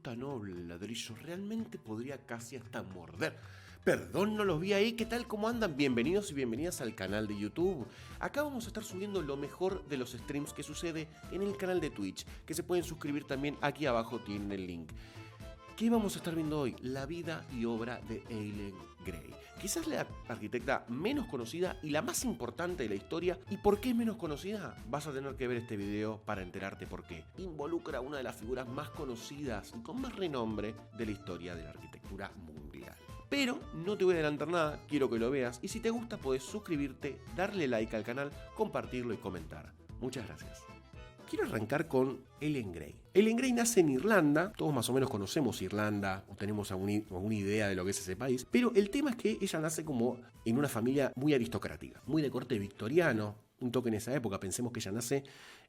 tan noble el ladrillo, realmente podría casi hasta morder. Perdón, no los vi ahí, ¿qué tal? ¿Cómo andan? Bienvenidos y bienvenidas al canal de YouTube. Acá vamos a estar subiendo lo mejor de los streams que sucede en el canal de Twitch, que se pueden suscribir también, aquí abajo tienen el link. ¿Qué vamos a estar viendo hoy? La vida y obra de Eileen Gray. Quizás la arquitecta menos conocida y la más importante de la historia. ¿Y por qué es menos conocida? Vas a tener que ver este video para enterarte por qué. Involucra a una de las figuras más conocidas y con más renombre de la historia de la arquitectura mundial. Pero no te voy a adelantar nada, quiero que lo veas y si te gusta puedes suscribirte, darle like al canal, compartirlo y comentar. Muchas gracias. Quiero arrancar con Eileen Gray. Eileen Gray nace en Irlanda, todos más o menos conocemos Irlanda o tenemos alguna idea de lo que es ese país, pero el tema es que ella nace como en una familia muy aristocrática, muy de corte victoriano, un toque en esa época, pensemos que ella nace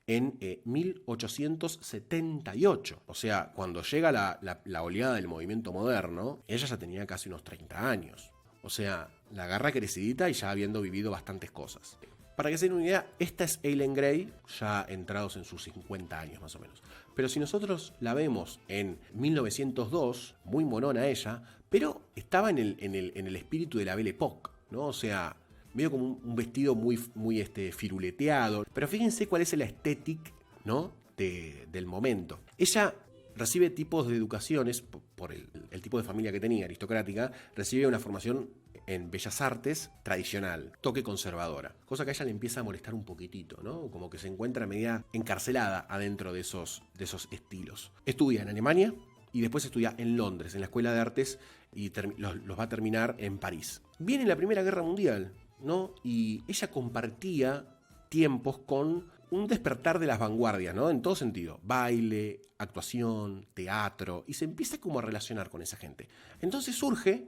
en 1878, o sea, cuando llega la oleada del movimiento moderno, ella ya tenía casi unos 30 años, o sea, la agarra crecidita y ya habiendo vivido bastantes cosas. Para que se den una idea, esta es Eileen Gray, ya entrados en sus 50 años más o menos. Pero si nosotros la vemos en 1902, muy monona ella, pero estaba en el espíritu de la Belle Époque, ¿no? O sea, medio como un vestido muy firuleteado. Pero fíjense cuál es la estética, ¿no? del momento. Ella recibe tipos de educaciones, por el tipo de familia que tenía, aristocrática, recibe una formación en bellas artes tradicional, toque conservadora, cosa que a ella le empieza a molestar un poquitito, ¿no? Como que se encuentra media encarcelada adentro de esos estilos. Estudia en Alemania y después estudia en Londres, en la Escuela de Artes, y los va a terminar en París. Viene la Primera Guerra Mundial, ¿no? Y ella compartía tiempos con un despertar de las vanguardias, ¿no? En todo sentido, baile, actuación, teatro, y se empieza como a relacionar con esa gente. Entonces surge,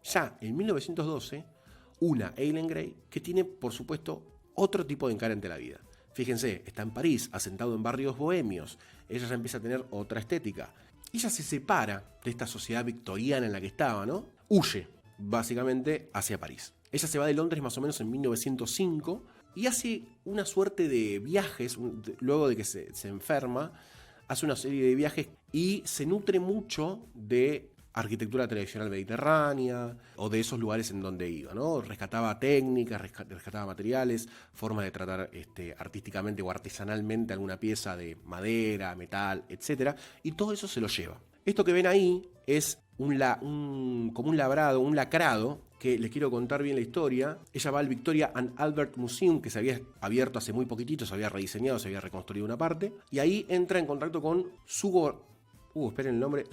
ya en 1912, una Eileen Gray que tiene, por supuesto, otro tipo de encare ante la vida. Fíjense, está en París, asentado en barrios bohemios, ella ya empieza a tener otra estética. Ella se separa de esta sociedad victoriana en la que estaba, ¿no? Huye, básicamente, hacia París. Ella se va de Londres más o menos en 1905 y hace una suerte de viajes, luego de que se enferma, hace una serie de viajes y se nutre mucho de arquitectura tradicional mediterránea o de esos lugares en donde iba, ¿no? Rescataba técnicas, rescataba materiales, formas de tratar artísticamente o artesanalmente alguna pieza de madera, metal, etc. Y todo eso se lo lleva. Esto que ven ahí es como un labrado, un lacrado, que les quiero contar bien la historia. Ella va al Victoria and Albert Museum, que se había abierto hace muy poquitito, se había rediseñado, se había reconstruido una parte, y ahí entra en contacto con esperen el nombre,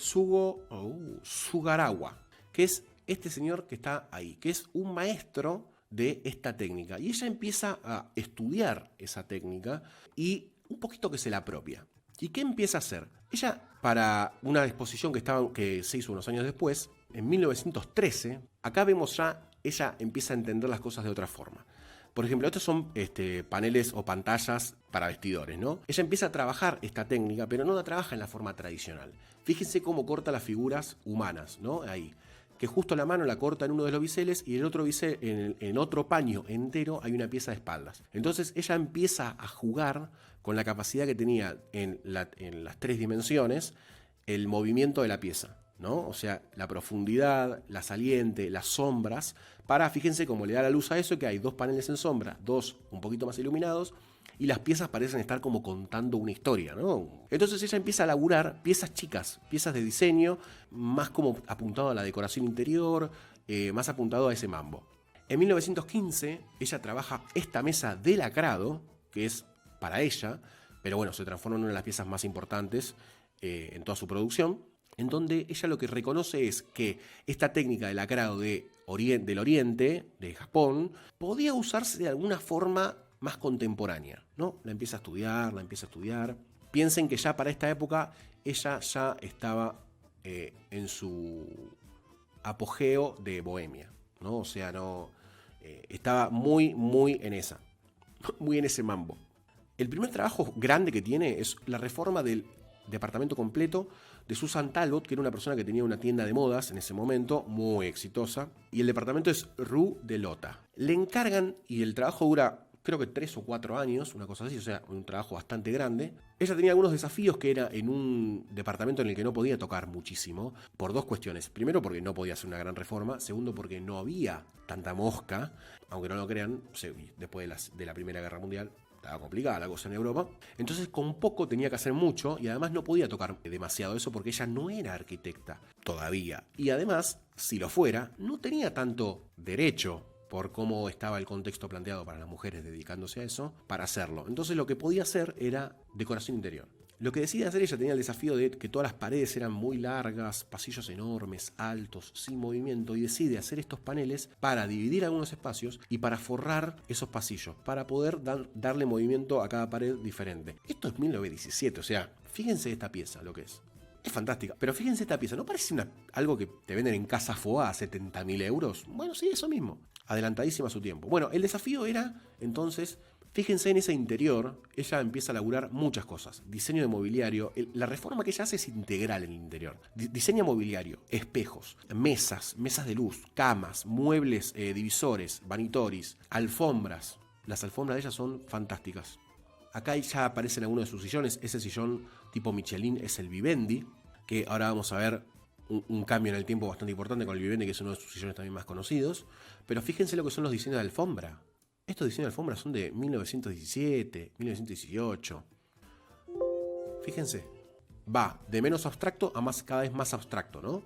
Sugarawa, que es este señor que está ahí, que es un maestro de esta técnica. Y ella empieza a estudiar esa técnica y un poquito que se la apropia. ¿Y qué empieza a hacer? Ella, para una exposición que se hizo unos años después, en 1913, acá vemos ya, ella empieza a entender las cosas de otra forma. Por ejemplo, estos son paneles o pantallas para vestidores, ¿no? Ella empieza a trabajar esta técnica, pero no la trabaja en la forma tradicional. Fíjense cómo corta las figuras humanas, ¿no? Ahí. Que justo la mano la corta en uno de los biseles y en otro paño entero hay una pieza de espaldas. Entonces ella empieza a jugar con la capacidad que tenía en las tres dimensiones el movimiento de la pieza, ¿no? O sea, la profundidad, la saliente, las sombras, fíjense cómo le da la luz a eso, que hay dos paneles en sombra, dos un poquito más iluminados, y las piezas parecen estar como contando una historia, ¿no? Entonces ella empieza a laburar piezas chicas, piezas de diseño, más como apuntado a la decoración interior, más apuntado a ese mambo. En 1915 ella trabaja esta mesa de lacrado, que es para ella, pero bueno, se transforma en una de las piezas más importantes en toda su producción, en donde ella lo que reconoce es que esta técnica de lacrado del Oriente, de Japón, podía usarse de alguna forma más contemporánea, ¿no? La empieza a estudiar. Piensen que ya para esta época ella ya estaba en su apogeo de bohemia, ¿no? O sea, estaba muy en ese mambo. El primer trabajo grande que tiene es la reforma del departamento completo de Susan Talbot, que era una persona que tenía una tienda de modas en ese momento, muy exitosa, y el departamento es Rue de Lota. Le encargan, y el trabajo dura creo que 3 o 4 años, una cosa así, o sea, un trabajo bastante grande. Ella tenía algunos desafíos, que era en un departamento en el que no podía tocar muchísimo, por dos cuestiones. Primero, porque no podía hacer una gran reforma. Segundo, porque no había tanta mosca, aunque no lo crean, después de la Primera Guerra Mundial. Estaba complicada la cosa en Europa. Entonces con poco tenía que hacer mucho, y además no podía tocar demasiado eso porque ella no era arquitecta todavía. Y además, si lo fuera, no tenía tanto derecho, por cómo estaba el contexto planteado para las mujeres dedicándose a eso, para hacerlo. Entonces lo que podía hacer era decoración interior. Lo que decide hacer, ella tenía el desafío de que todas las paredes eran muy largas, pasillos enormes, altos, sin movimiento, y decide hacer estos paneles para dividir algunos espacios y para forrar esos pasillos, para poder darle movimiento a cada pared diferente. Esto es 1917, o sea, fíjense esta pieza, lo que es. Es fantástica, pero fíjense esta pieza, ¿no parece algo que te venden en Casa Foa a 70.000 euros? Bueno, sí, eso mismo, adelantadísima a su tiempo. Bueno, el desafío era, entonces, fíjense en ese interior, ella empieza a laburar muchas cosas. Diseño de mobiliario, la reforma que ella hace es integral en el interior. Diseña mobiliario, espejos, mesas de luz, camas, muebles divisores, vanitoris, alfombras. Las alfombras de ella son fantásticas. Acá ya aparecen algunos de sus sillones. Ese sillón tipo Michelin es el Vivendi, que ahora vamos a ver un cambio en el tiempo bastante importante con el Vivendi, que es uno de sus sillones también más conocidos. Pero fíjense lo que son los diseños de alfombra. Estos diseños de alfombra son de 1917, 1918. Fíjense, va de menos abstracto a cada vez más abstracto, ¿no?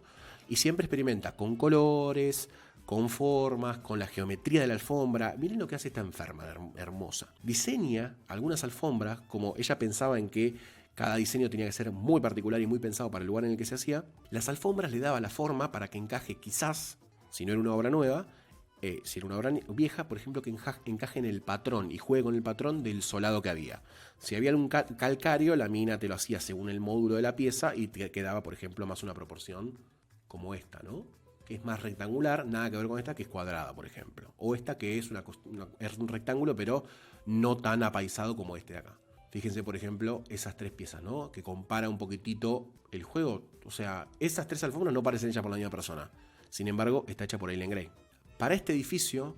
Y siempre experimenta con colores, con formas, con la geometría de la alfombra. Miren lo que hace esta enferma hermosa. Diseña algunas alfombras como ella pensaba en que cada diseño tenía que ser muy particular y muy pensado para el lugar en el que se hacía. Las alfombras le daba la forma para que encaje, quizás, si no era una obra nueva, si era una obra vieja, por ejemplo, que encaje en el patrón y juegue con el patrón del solado que había. Si había un calcario, la mina te lo hacía según el módulo de la pieza y te quedaba, por ejemplo, más una proporción como esta, ¿no? Que es más rectangular, nada que ver con esta que es cuadrada, por ejemplo. O esta que es es un rectángulo, pero no tan apaisado como este de acá. Fíjense, por ejemplo, esas tres piezas, ¿no? Que compara un poquitito el juego. O sea, esas tres alfombras no parecen hechas por la misma persona. Sin embargo, está hecha por Eileen Gray. Para este edificio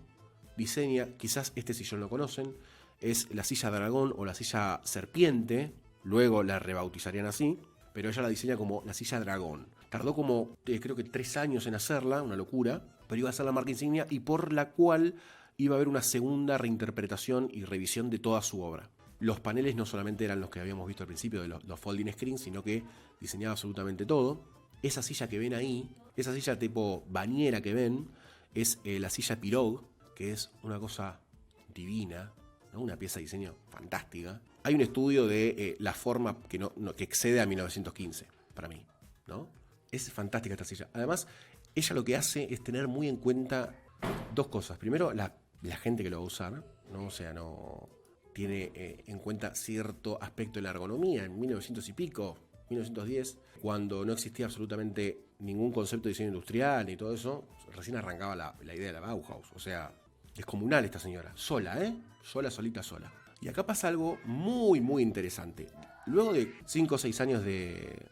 diseña, quizás este sillón lo conocen, es la silla dragón o la silla serpiente, luego la rebautizarían así, pero ella la diseña como la silla dragón. Tardó como, creo que 3 años en hacerla, una locura, pero iba a ser la marca insignia y por la cual iba a haber una segunda reinterpretación y revisión de toda su obra. Los paneles no solamente eran los que habíamos visto al principio de los folding screens, sino que diseñaba absolutamente todo. Esa silla que ven ahí, esa silla tipo bañera que ven, es la silla Pirogue, que es una cosa divina, ¿no? Una pieza de diseño fantástica. Hay un estudio de la forma que excede a 1915, para mí, ¿no? Es fantástica esta silla. Además, ella lo que hace es tener muy en cuenta dos cosas. Primero, la gente que lo va a usar, ¿no? O sea, no tiene en cuenta cierto aspecto de la ergonomía. En 1900 y pico, 1910, cuando no existía absolutamente ningún concepto de diseño industrial ni todo eso, recién arrancaba la idea de la Bauhaus. O sea, descomunal esta señora. Sola, solita. Y acá pasa algo muy, muy interesante. Luego de 5 o 6 años de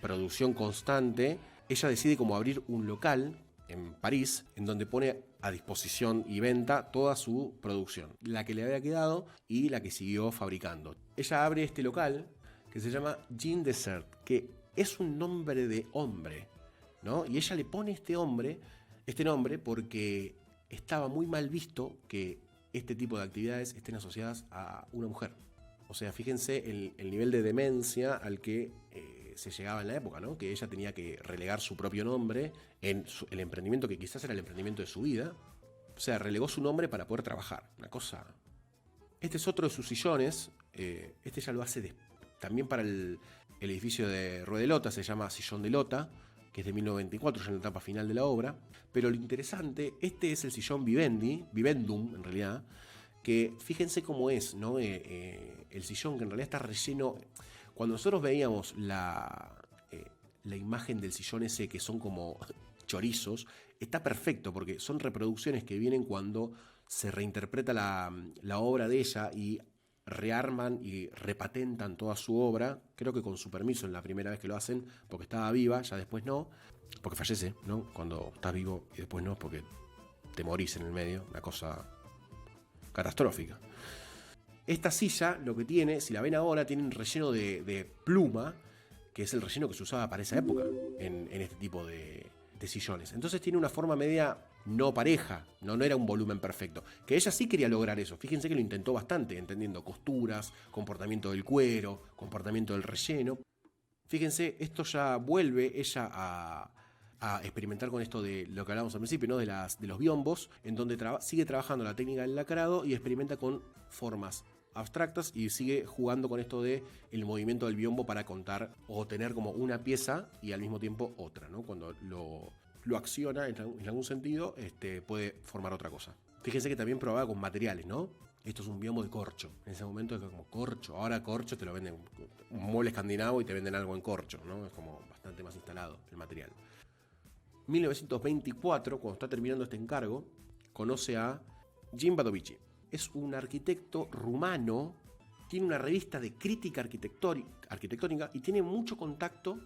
producción constante, ella decide como abrir un local en París, en donde pone a disposición y venta toda su producción, la que le había quedado y la que siguió fabricando. Ella abre este local que se llama Jean Desert, que es un nombre de hombre, ¿no? Y ella le pone este nombre porque estaba muy mal visto que este tipo de actividades estén asociadas a una mujer. O sea, fíjense el nivel de demencia al que se llegaba en la época, ¿no? Que ella tenía que relegar su propio nombre en el emprendimiento que quizás era el emprendimiento de su vida. O sea, relegó su nombre para poder trabajar. Una cosa. Este es otro de sus sillones. Este ya lo hace también para el edificio de Rue de Lota, se llama Sillón de Lota, que es de 1924, ya en la etapa final de la obra. Pero lo interesante, este es el sillón Vivendum en realidad, que fíjense cómo es, ¿no? El sillón, que en realidad está relleno. Cuando nosotros veíamos la imagen del sillón ese, que son como chorizos, está perfecto, porque son reproducciones que vienen cuando se reinterpreta la obra de ella y rearman y repatentan toda su obra, creo que con su permiso en la primera vez que lo hacen, porque estaba viva, ya después no, porque fallece, ¿no? Cuando estás vivo y después no, porque te morís en el medio, una cosa catastrófica. Esta silla lo que tiene, si la ven ahora, tiene un relleno de pluma, que es el relleno que se usaba para esa época en este tipo de sillones. Entonces tiene una forma media no pareja, no era un volumen perfecto. Que ella sí quería lograr eso. Fíjense que lo intentó bastante, entendiendo costuras, comportamiento del cuero, comportamiento del relleno. Fíjense, esto ya vuelve ella a experimentar con esto de lo que hablábamos al principio, ¿no? de los biombos, en donde sigue trabajando la técnica del lacrado y experimenta con formas abstractas y sigue jugando con esto de el movimiento del biombo para contar o tener como una pieza y al mismo tiempo otra, ¿no? Cuando lo acciona en algún sentido, puede formar otra cosa. Fíjense que también probaba con materiales, ¿no? Esto es un biombo de corcho. En ese momento es como corcho. Ahora corcho te lo venden un mueble escandinavo y te venden algo en corcho, ¿no? Es como bastante más instalado el material. 1924, cuando está terminando este encargo, conoce a Jim Badovici. Es un arquitecto rumano, tiene una revista de crítica arquitectónica y tiene mucho contacto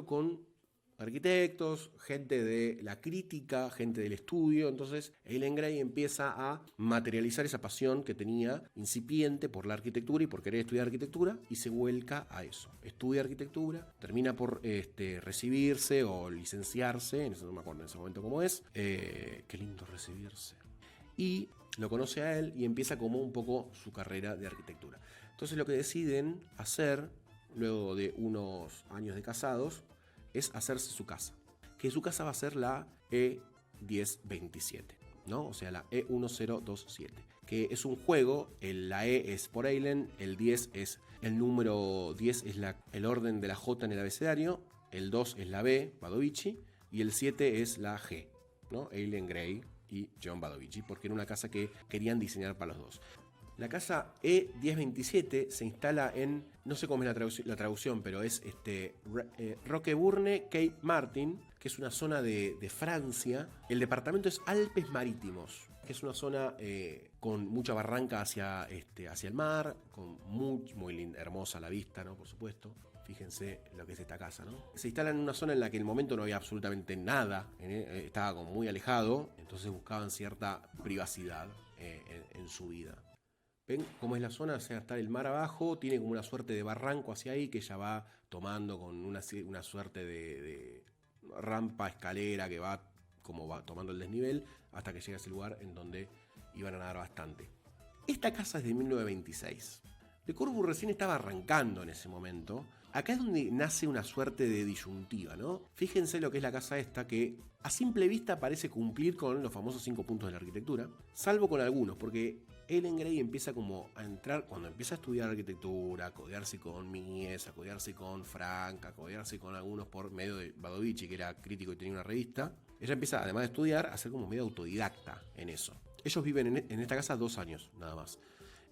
con arquitectos, gente de la crítica, gente del estudio. Entonces Eileen Gray empieza a materializar esa pasión que tenía incipiente por la arquitectura y por querer estudiar arquitectura, y se vuelca a eso. Estudia arquitectura, termina por recibirse o licenciarse, no me acuerdo en ese momento cómo es. Qué lindo recibirse. Y lo conoce a él y empieza como un poco su carrera de arquitectura. Entonces lo que deciden hacer, luego de unos años de casados, es hacerse su casa. Que su casa va a ser la E1027, ¿no? O sea, la E1027. Que es un juego, la E es por Eileen, el 10 es el número 10 es el orden de la J en el abecedario, el 2 es la B, Badovici, y el 7 es la G, ¿no? Eileen Gray y John Badovici, porque era una casa que querían diseñar para los dos. La casa E1027 se instala en, no sé cómo es la traducción, pero es Roquebrune Cape Martin, que es una zona de Francia. El departamento es Alpes Marítimos, que es una zona con mucha barranca hacia el mar, con muy linda, hermosa la vista, ¿no? Por supuesto. Fíjense lo que es esta casa, ¿no? Se instala en una zona en la que en el momento no había absolutamente nada, estaba como muy alejado, entonces buscaban cierta privacidad en su vida. ¿Ven cómo es la zona? O sea, está el mar abajo, tiene como una suerte de barranco hacia ahí que ella va tomando con una suerte de rampa, escalera que va tomando el desnivel hasta que llega a ese lugar en donde iban a nadar bastante. Esta casa es de 1926. Le Corbusier recién estaba arrancando en ese momento. Acá es donde nace una suerte de disyuntiva, ¿no? Fíjense lo que es la casa esta, que a simple vista parece cumplir con los famosos 5 puntos de la arquitectura, salvo con algunos, porque Eileen Gray empieza como a entrar, cuando empieza a estudiar arquitectura, a codearse con Mies, a codearse con Frank, a codearse con algunos por medio de Badovici, que era crítico y tenía una revista. Ella empieza, además de estudiar, a ser como medio autodidacta en eso. Ellos viven en esta casa 2 años, nada más.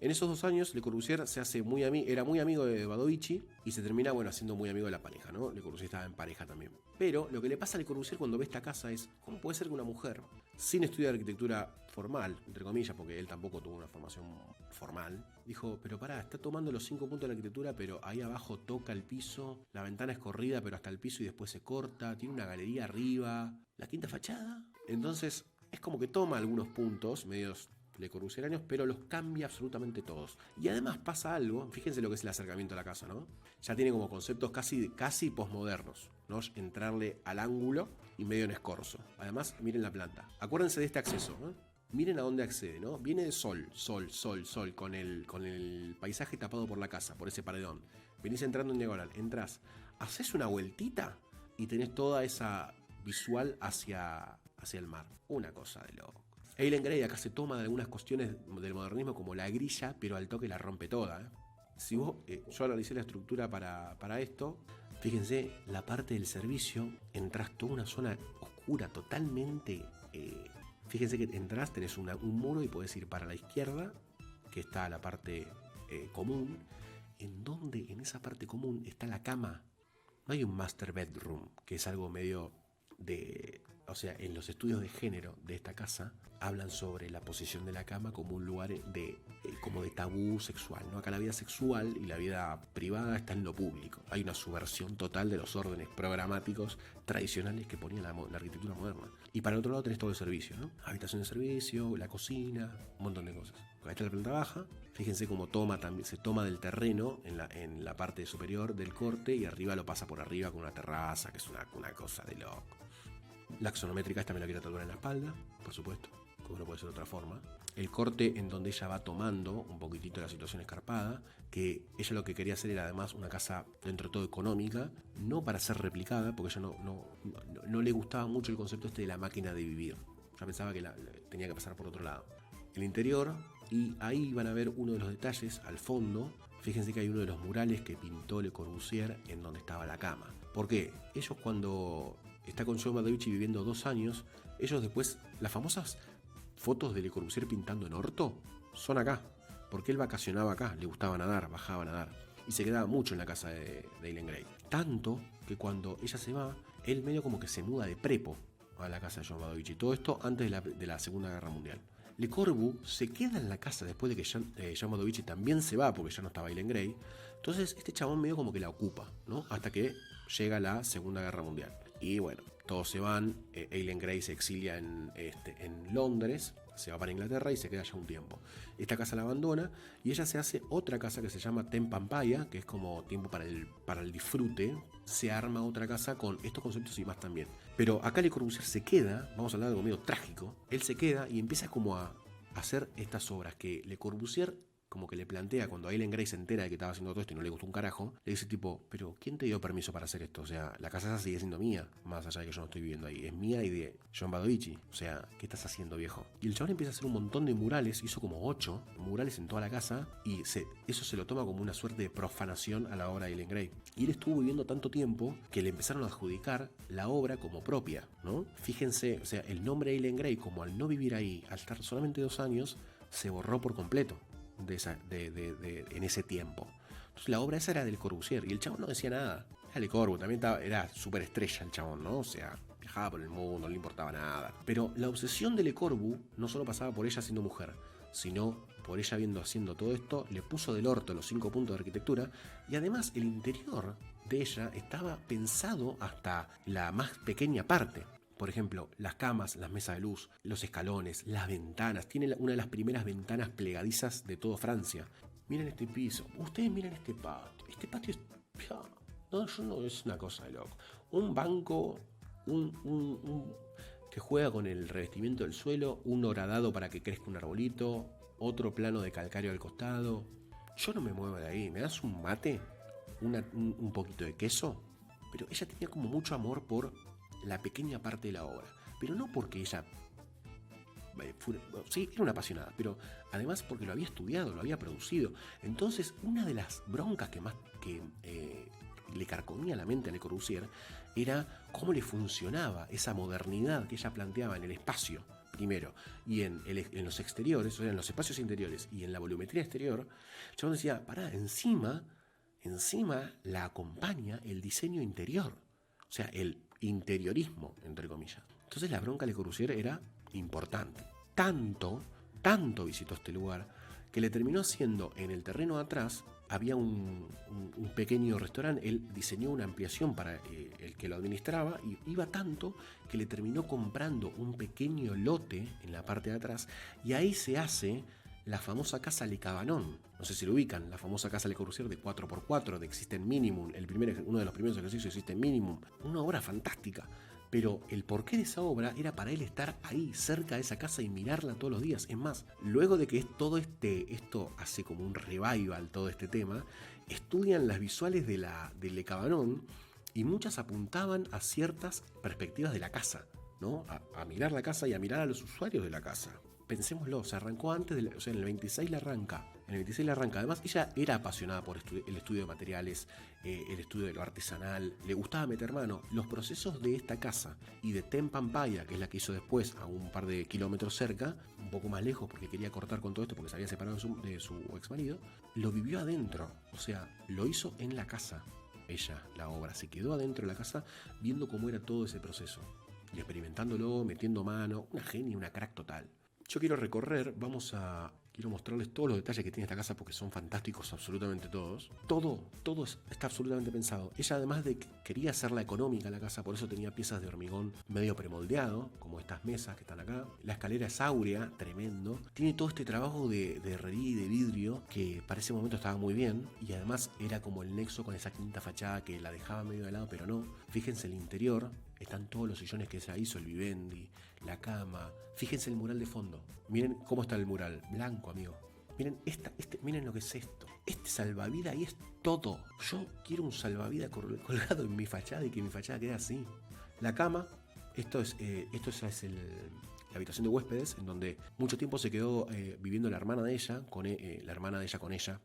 En esos 2 años, Le Corbusier se hace era muy amigo de Badovici y se termina, haciendo muy amigo de la pareja, ¿no? Le Corbusier estaba en pareja también. Pero lo que le pasa a Le Corbusier cuando ve esta casa es, ¿cómo puede ser que una mujer, sin estudiar arquitectura formal, entre comillas, porque él tampoco tuvo una formación formal, dijo, pero pará, está tomando los 5 puntos de la arquitectura, pero ahí abajo toca el piso, la ventana es corrida, pero hasta el piso y después se corta, tiene una galería arriba, la quinta fachada? Entonces, es como que toma algunos puntos medios Le Corbusieranos, pero los cambia absolutamente todos. Y además pasa algo, fíjense lo que es el acercamiento a la casa, ¿no? Ya tiene como conceptos casi posmodernos, ¿no? Entrarle al ángulo y medio en escorzo. Además, miren la planta. Acuérdense de este acceso, ¿no? Miren a dónde accede, ¿no? Viene de sol, con el paisaje tapado por la casa, por ese paredón. Venís entrando en diagonal, entrás, haces una vueltita y tenés toda esa visual hacia el mar. Una cosa de loco. Eileen Gray acá se toma de algunas cuestiones del modernismo como la grilla, pero al toque la rompe toda, ¿eh? Si vos, yo analicé la estructura para esto, fíjense, la parte del servicio, entras toda una zona oscura, totalmente. Fíjense que entras, tenés un muro y podés ir para la izquierda, que está la parte común, en donde en esa parte común está la cama. No hay un master bedroom, que es algo medio de... O sea, en los estudios de género de esta casa hablan sobre la posición de la cama como un lugar como de tabú sexual, ¿no? Acá la vida sexual y la vida privada está en lo público. Hay una subversión total de los órdenes programáticos tradicionales que ponía la arquitectura moderna. Y para el otro lado tenés todo el servicio, ¿no? Habitación de servicio, la cocina, un montón de cosas. ¿Ok? Esta es la planta baja. Fíjense cómo también se toma del terreno en la parte superior del corte y arriba lo pasa por arriba con una terraza, que es una cosa de loco. La axonométrica esta me la quiero tatuar en la espalda, por supuesto, como no puede ser de otra forma. El corte en donde ella va tomando un poquitito la situación escarpada, que ella lo que quería hacer era además una casa dentro de todo económica, no para ser replicada, porque ella no le gustaba mucho el concepto este de la máquina de vivir. Ya pensaba que tenía que pasar por otro lado. El interior, y ahí van a ver uno de los detalles al fondo. Fíjense que hay uno de los murales que pintó Le Corbusier en donde estaba la cama. ¿Por qué? Ellos cuando está con John Badovich viviendo 2 años, ellos después, las famosas fotos de Le Corbusier pintando en orto, son acá. Porque él vacacionaba acá, le gustaba nadar, bajaba a nadar. Y se quedaba mucho en la casa de Eileen Gray. Tanto que cuando ella se va, él medio como que se muda de prepo a la casa de John Badovich. Y todo esto antes de la Segunda Guerra Mundial. Le Corbu se queda en la casa después de que John Badovich también se va porque ya no estaba Eileen Gray. Entonces este chabón medio como que la ocupa, ¿no? Hasta que llega la Segunda Guerra Mundial. Y bueno, todos se van. Eileen Gray se exilia en Londres, se va para Inglaterra y se queda allá un tiempo. Esta casa la abandona y ella se hace otra casa que se llama Tempampaya, que es como tiempo para el disfrute. Se arma otra casa con estos conceptos y más también. Pero acá Le Corbusier se queda, vamos a hablar de algo medio trágico, él se queda y empieza como a hacer estas obras que Le Corbusier como que le plantea cuando Eileen Gray se entera de que estaba haciendo todo esto y no le gustó un carajo, le dice tipo, pero ¿quién te dio permiso para hacer esto? O sea, la casa sigue siendo mía, más allá de que yo no estoy viviendo ahí. Es mía y de John Badovich. O sea, ¿qué estás haciendo, viejo? Y el chabón empieza a hacer un montón de murales, hizo como 8 murales en toda la casa y eso se lo toma como una suerte de profanación a la obra de Eileen Gray. Y él estuvo viviendo tanto tiempo que le empezaron a adjudicar la obra como propia, ¿no? Fíjense, o sea, el nombre Eileen Gray, como al no vivir ahí, al estar solamente 2 años, se borró por completo en ese tiempo. Entonces la obra esa era del Corbusier y el chabón no decía nada. Era Le Corbu, también era súper estrella el chabón, ¿no? O sea, viajaba por el mundo, no le importaba nada. Pero la obsesión de Le Corbu no solo pasaba por ella siendo mujer, sino por ella haciendo todo esto, le puso del orto los 5 puntos de arquitectura y además el interior de ella estaba pensado hasta la más pequeña parte. Por ejemplo, las camas, las mesas de luz, los escalones, las ventanas. Tiene una de las primeras ventanas plegadizas de toda Francia. Miren este piso. Ustedes miren este patio. Este patio es... No, es una cosa de loco. Un banco, que juega con el revestimiento del suelo, un horadado para que crezca un arbolito, otro plano de calcáreo al costado. Yo no me muevo de ahí. ¿Me das un mate? Un poquito de queso. Pero ella tenía como mucho amor por la pequeña parte de la obra, pero no porque ella sí, era una apasionada, pero además porque lo había estudiado, lo había producido. Entonces una de las broncas que más le carcomía la mente a Le Corbusier era cómo le funcionaba esa modernidad que ella planteaba en el espacio primero y en los exteriores, o sea, en los espacios interiores y en la volumetría exterior. Yo decía, pará, encima la acompaña el diseño interior, o sea, el interiorismo, entre comillas. Entonces la bronca de Le Corbusier era importante. Tanto visitó este lugar que le terminó haciendo en el terreno de atrás, había un pequeño restaurante, él diseñó una ampliación para el que lo administraba y iba tanto que le terminó comprando un pequeño lote en la parte de atrás y ahí se hace la famosa casa Le Cabanon. No sé si lo ubican, la famosa casa Le Corbusier de 4x4 de System Minimum, uno de los primeros ejercicios de System Minimum. Una obra fantástica. Pero el porqué de esa obra era para él estar ahí, cerca de esa casa y mirarla todos los días. Es más, luego de que esto hace como un revival todo este tema, estudian las visuales de Le Cabanon y muchas apuntaban a ciertas perspectivas de la casa, ¿no? A mirar la casa y a mirar a los usuarios de la casa. Pensémoslo, se arrancó antes, o sea, en el 26 la arranca. Además, ella era apasionada por el estudio de materiales, el estudio de lo artesanal, le gustaba meter mano. Los procesos de esta casa y de Tempampaya, que es la que hizo después a un par de kilómetros cerca, un poco más lejos porque quería cortar con todo esto porque se había separado de su ex marido, lo vivió adentro, o sea, lo hizo en la casa. Ella, la obra, se quedó adentro de la casa viendo cómo era todo ese proceso y experimentándolo, metiendo mano, una genia, una crack total. Yo quiero recorrer, vamos a quiero mostrarles todos los detalles que tiene esta casa porque son fantásticos absolutamente todos. Todo está absolutamente pensado. Ella, además de que quería hacerla económica la casa, por eso tenía piezas de hormigón medio premoldeado, como estas mesas que están acá. La escalera es áurea, tremendo. Tiene todo este trabajo de herrería y de vidrio que para ese momento estaba muy bien, y además era como el nexo con esa quinta fachada que la dejaba medio de lado, pero no. Fíjense el interior, están todos los sillones que ella hizo, el vivendi, la cama. Fíjense el mural de fondo. Miren cómo está el mural, blanco, amigo. Miren, miren lo que es esto. Este salvavidas y es todo. Yo quiero un salvavidas colgado en mi fachada y que mi fachada quede así. La cama, esto ya es la habitación de huéspedes, en donde mucho tiempo se quedó viviendo la hermana de ella, con ella.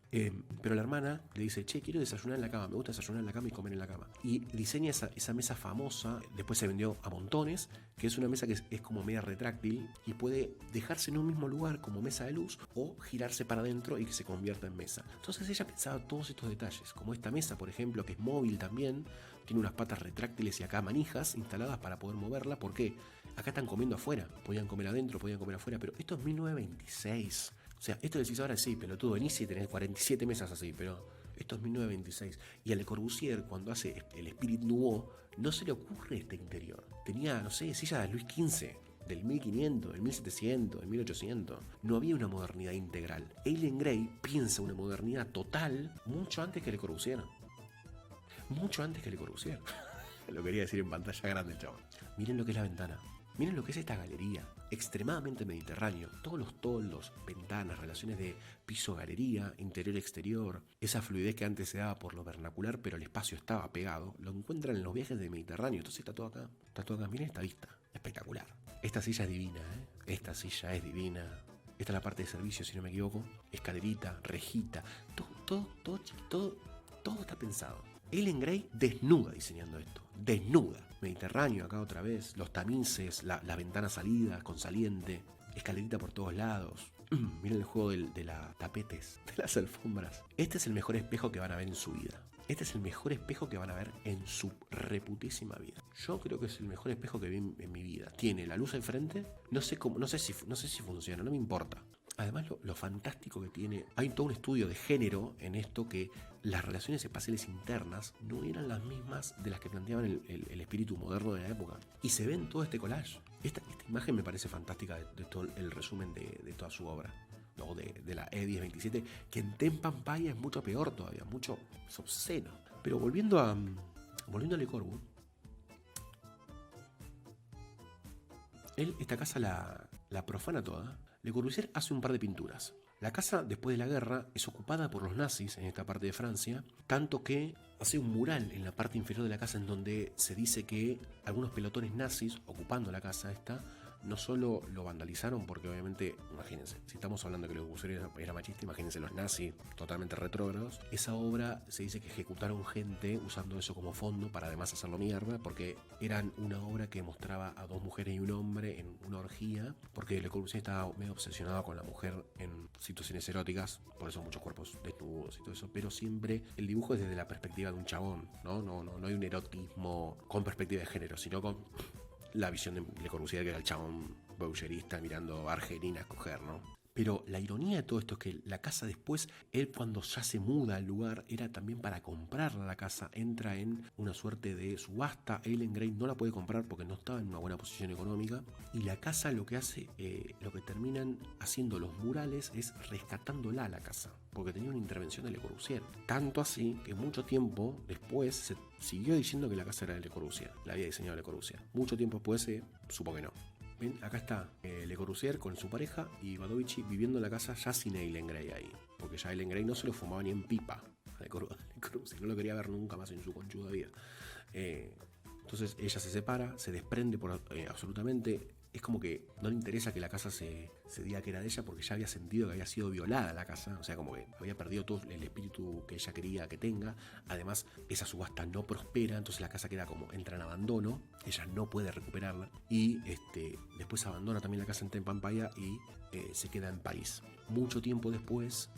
Pero la hermana le dice, che, quiero desayunar en la cama, me gusta desayunar en la cama y comer en la cama. Y diseña esa mesa famosa, después se vendió a montones, que es una mesa que es como media retráctil y puede dejarse en un mismo lugar como mesa de luz o girarse para adentro y que se convierta en mesa. Entonces ella pensaba todos estos detalles, como esta mesa, por ejemplo, que es móvil también, tiene unas patas retráctiles y acá manijas instaladas para poder moverla. ¿Por qué? Acá están comiendo afuera, podían comer adentro, podían comer afuera, pero esto es 1926. O sea, esto decís ahora sí, pelotudo, venís y tenés 47 mesas así, pero esto es 1926. Y a Le Corbusier, cuando hace el Spirit Nouveau, no se le ocurre este interior. Tenía, no sé, sillas de Luis XV, del 1500, del 1700, del 1800. No había una modernidad integral. Eileen Gray piensa una modernidad total mucho antes que Le Corbusier. Mucho antes que Le Corbusier. Lo quería decir en pantalla grande, chabón. Miren lo que es la ventana. Miren lo que es esta galería. Extremadamente mediterráneo. Todos los toldos, ventanas, relaciones de piso-galería, interior-exterior. Esa fluidez que antes se daba por lo vernacular, pero el espacio estaba pegado. Lo encuentran en los viajes del Mediterráneo. Entonces está todo acá. Está todo acá. Miren esta vista. Espectacular. Esta silla es divina, ¿eh? Esta silla es divina. Esta es la parte de servicio, si no me equivoco. Escalerita, rejita. Todo está pensado. Eileen Gray desnuda diseñando esto. Desnuda. Mediterráneo acá otra vez. Los tamices, la ventana salida con saliente. Escalerita por todos lados. Miren el juego de las tapetes, de las alfombras. Este es el mejor espejo que van a ver en su vida. Este es el mejor espejo que van a ver en su reputísima vida. Yo creo que es el mejor espejo que vi en mi vida. Tiene la luz enfrente. No sé si funciona, no me importa. Además, lo fantástico que tiene, hay todo un estudio de género en esto, que las relaciones espaciales internas no eran las mismas de las que planteaban el espíritu moderno de la época. Y se ve en todo este collage. Esta imagen me parece fantástica de todo el resumen de toda su obra. No, de la E1027, que en Tempampaya es mucho peor todavía, mucho es obsceno. Pero volviendo a Le Corbusier, él esta casa la profana toda. Le Corbusier hace un par de pinturas. La casa, después de la guerra, es ocupada por los nazis en esta parte de Francia, tanto que hace un mural en la parte inferior de la casa en donde se dice que algunos pelotones nazis ocupando la casa esta no solo lo vandalizaron, porque obviamente, imagínense, si estamos hablando que Le Corbusier era machista, imagínense los nazis totalmente retrógrados. Esa obra se dice que ejecutaron gente usando eso como fondo para además hacerlo mierda, porque eran una obra que mostraba a dos mujeres y un hombre en una orgía, porque Le Corbusier estaba medio obsesionado con la mujer en situaciones eróticas, por eso muchos cuerpos desnudos y todo eso, pero siempre el dibujo es desde la perspectiva de un chabón, no hay un erotismo con perspectiva de género, sino con la visión de Le Corbusier, que era el chabón boucherista mirando a Argelina a escoger, ¿no? Pero la ironía de todo esto es que la casa después, él cuando ya se muda al lugar, era también para comprarla la casa, entra en una suerte de subasta. Eileen Gray no la puede comprar porque no estaba en una buena posición económica, y la casa lo que hace, lo que terminan haciendo los murales es rescatándola a la casa, porque tenía una intervención de Le Corbusier. Tanto así que mucho tiempo después se siguió diciendo que la casa era de Le Corbusier, la había diseñado Le Corbusier. Mucho tiempo después se supo que no. Ven, acá está Le Corbusier con su pareja y Badovici viviendo en la casa ya sin Eileen Gray ahí, porque ya Eileen Gray no se lo fumaba ni en pipa. Le Corbusier no lo quería ver nunca más en su conchuda vida. Entonces ella se separa, se desprende absolutamente. Es como que no le interesa que la casa se diga que era de ella, porque ya había sentido que había sido violada la casa. O sea, como que había perdido todo el espíritu que ella quería que tenga. Además, esa subasta no prospera, entonces la casa queda como, entra en abandono. Ella no puede recuperarla. Y después abandona también la casa en Tempampaya y se queda en París. Mucho tiempo después,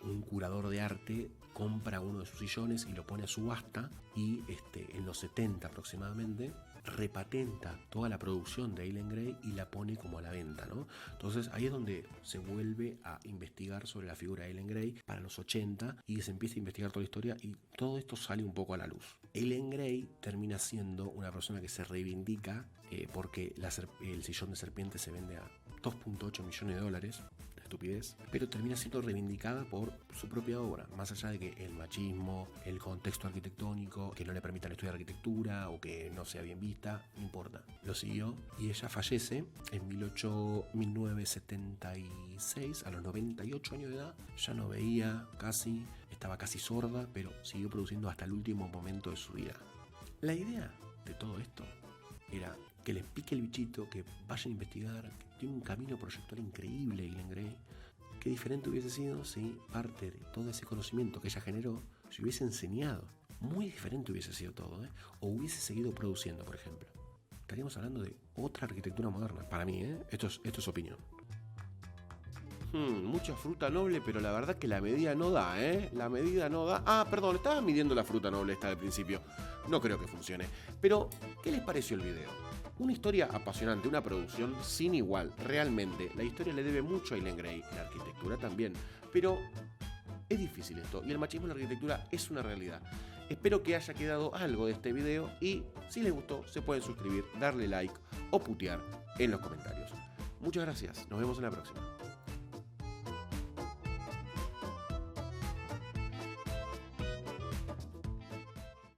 un curador de arte compra uno de sus sillones y lo pone a subasta. Y en los 70 aproximadamente, repatenta toda la producción de Eileen Gray y la pone como a la venta, ¿no? Entonces ahí es donde se vuelve a investigar sobre la figura de Eileen Gray para los 80 y se empieza a investigar toda la historia y todo esto sale un poco a la luz. Eileen Gray termina siendo una persona que se reivindica porque el sillón de serpiente se vende a $2.8 millones, estupidez, pero termina siendo reivindicada por su propia obra, más allá de que el machismo, el contexto arquitectónico, que no le permitan estudiar arquitectura o que no sea bien vista, no importa. Lo siguió y ella fallece en 1976, a los 98 años de edad. Ya no veía casi, estaba casi sorda, pero siguió produciendo hasta el último momento de su vida. La idea de todo esto era que les pique el bichito, que vayan a investigar, que tiene un camino proyector increíble Eileen Gray. Qué diferente hubiese sido si parte de todo ese conocimiento que ella generó se hubiese enseñado. Muy diferente hubiese sido todo, o hubiese seguido produciendo, por ejemplo. Estaríamos hablando de otra arquitectura moderna, para mí, esto es opinión. Mucha fruta noble, pero la verdad que la medida no da, La medida no da. Ah, perdón, estaba midiendo la fruta noble esta del principio. No creo que funcione. Pero, ¿qué les pareció el video? Una historia apasionante, una producción sin igual. Realmente, la historia le debe mucho a Eileen Gray, la arquitectura también. Pero es difícil esto, y el machismo en la arquitectura es una realidad. Espero que haya quedado algo de este video y si les gustó, se pueden suscribir, darle like o putear en los comentarios. Muchas gracias, nos vemos en la próxima.